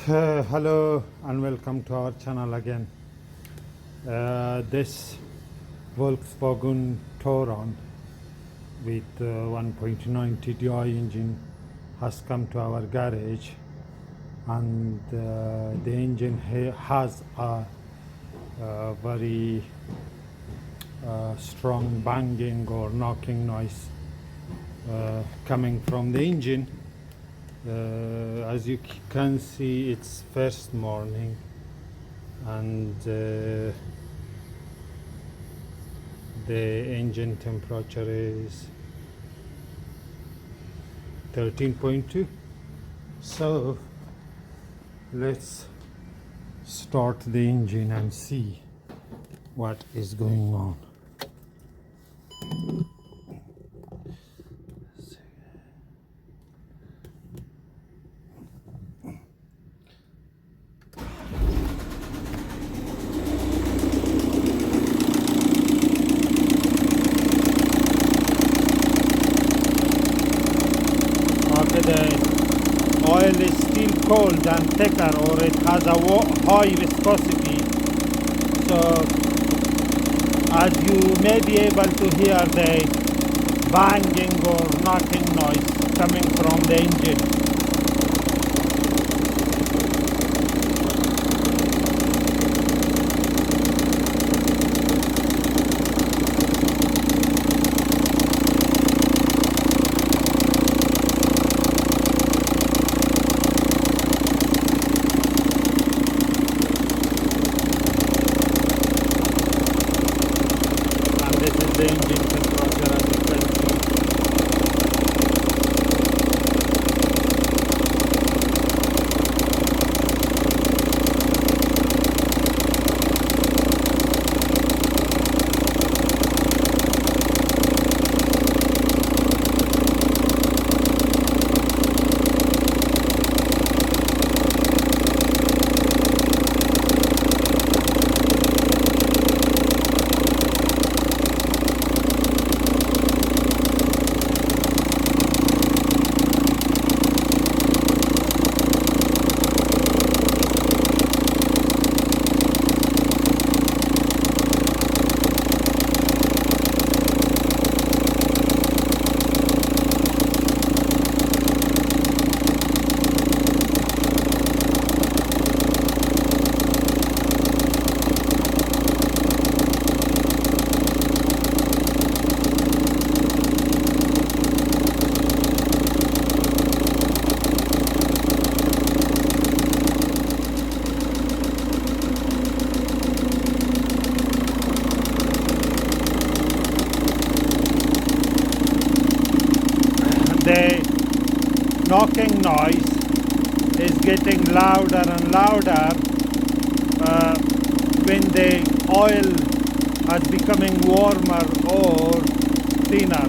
Hello and welcome to our channel again. This Volkswagen Touran with 1.9 TDI engine has come to our garage, and the engine has a very strong banging or knocking noise coming from the engine. As you can see, it's first morning, and the engine temperature is 13.2. So let's start the engine and see what is going on. Okay, the oil is still cold and thicker, or it has a high viscosity. So as you may be able to hear the banging or knocking noise coming from the engine. And this is the engine temperature, as you can see. The knocking noise is getting louder and louder when the oil is becoming warmer or thinner.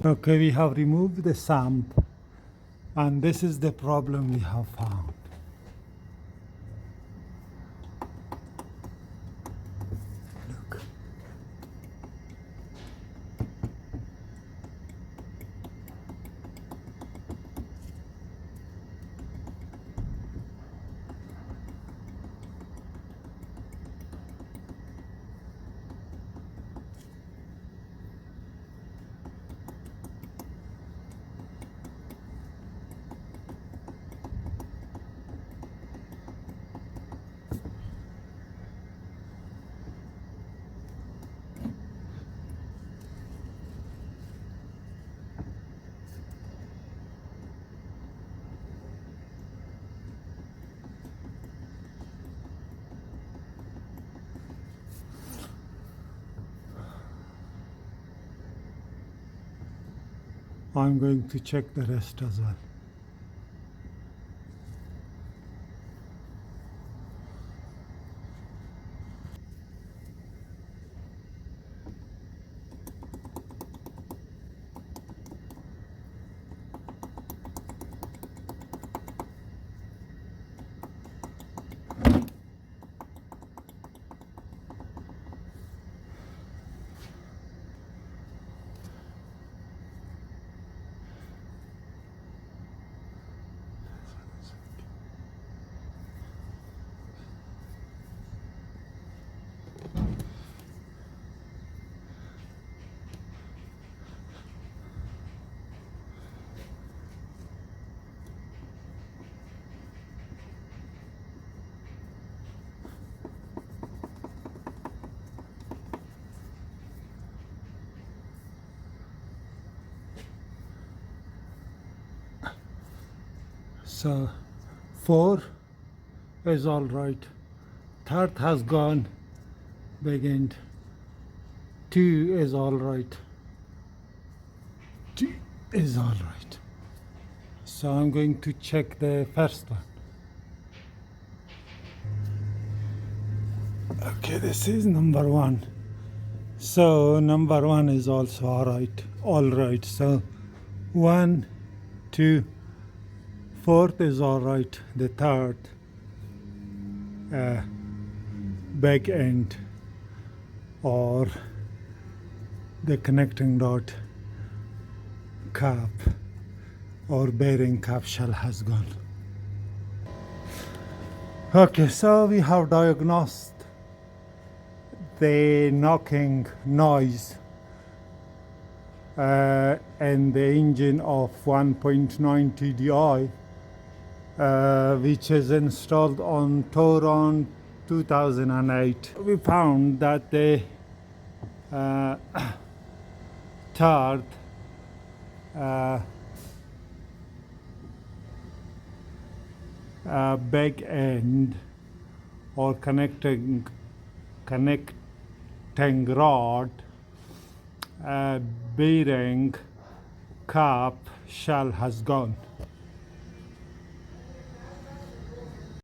Okay, we have removed the sump, and this is the problem we have found. Look. I'm going to check the rest as well. So 4 is all right. Third has gone big end. 2 is all right. 2 is all right. So I'm going to check the first one. Okay, this is number 1. So number 1 is also all right. So 1, 2, 4th is all right. The third back end or the connecting dot cap or bearing cap shell has gone. Okay, so we have diagnosed the knocking noise in the engine of 1.9 TDI, which is installed on Touran 2008. We found that the third back end or connecting rod bearing cap shell has gone.